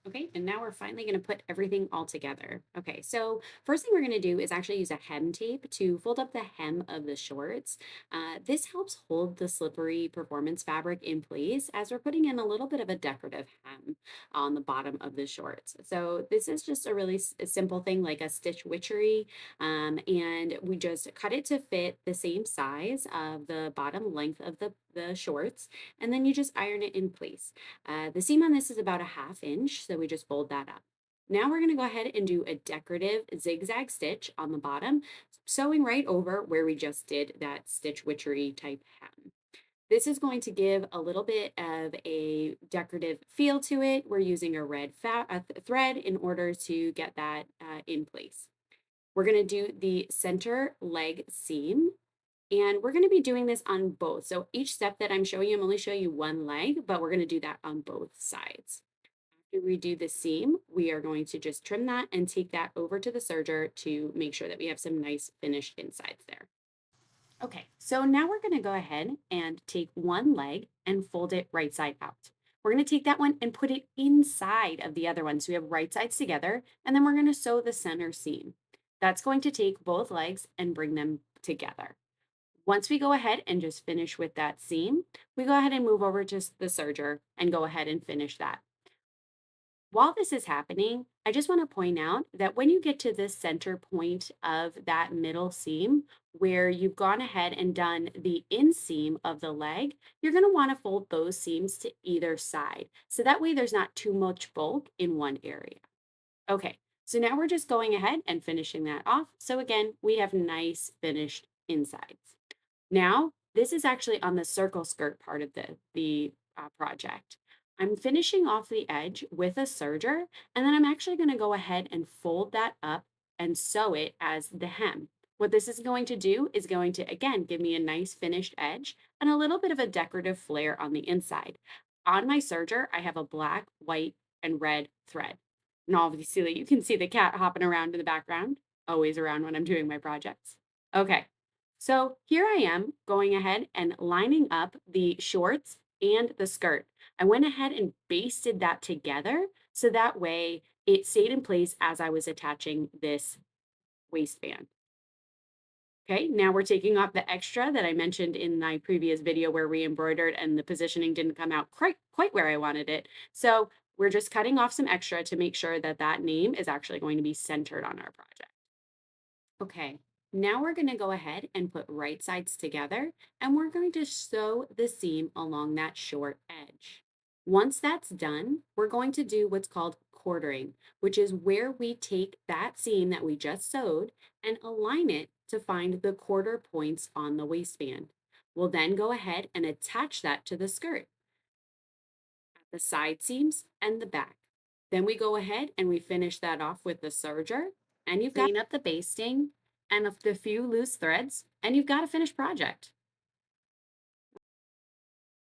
Okay, and now we're finally going to put everything all together. Okay, so first thing we're going to do is actually use a hem tape to fold up the hem of the shorts. This helps hold the slippery performance fabric in place as we're putting in a little bit of a decorative hem on the bottom of the shorts. So this is just a really simple thing like a stitch witchery, and we just cut it to fit the same size of the bottom length of the shorts, and then you just iron it in place. The seam on this is about a half inch, so we just fold that up. Now we're going to go ahead and do a decorative zigzag stitch on the bottom, sewing right over where we just did that stitch witchery type hem. This is going to give a little bit of a decorative feel to it. We're using a red thread in order to get that in place. We're going to do the center leg seam, and we're going to be doing this on both. So each step that I'm showing you, I'm only showing you one leg, but we're going to do that on both sides. After we do the seam, we are going to just trim that and take that over to the serger to make sure that we have some nice finished insides there. Okay, so now we're going to go ahead and take one leg and fold it right side out. We're going to take that one and put it inside of the other one. So we have right sides together, and then we're going to sew the center seam. That's going to take both legs and bring them together. Once we go ahead and just finish with that seam, we go ahead and move over to the serger and go ahead and finish that. While this is happening, I just want to point out that when you get to the center point of that middle seam, where you've gone ahead and done the inseam of the leg, you're going to want to fold those seams to either side. So that way there's not too much bulk in one area. Okay, so now we're just going ahead and finishing that off. So again, we have nice finished insides. Now, this is actually on the circle skirt part of the project. I'm finishing off the edge with a serger, and then I'm actually going to go ahead and fold that up and sew it as the hem. What this is going to do is going to, again, give me a nice finished edge and a little bit of a decorative flare on the inside. On my serger, I have a black, white, and red thread. And obviously, you can see the cat hopping around in the background, always around when I'm doing my projects. Okay, so here I am going ahead and lining up the shorts and the skirt. I went ahead and basted that together so that way it stayed in place as I was attaching this waistband. Okay, now we're taking off the extra that I mentioned in my previous video where we embroidered and the positioning didn't come out quite where I wanted it. So we're just cutting off some extra to make sure that that name is actually going to be centered on our project. Okay, now we're going to go ahead and put right sides together, and we're going to sew the seam along that short edge. Once that's done, we're going to do what's called quartering, which is where we take that seam that we just sewed and align it to find the quarter points on the waistband. We'll then go ahead and attach that to the skirt, the side seams, and the back. Then we go ahead and we finish that off with the serger, and you've got clean up the basting and the few loose threads, and you've got a finished project.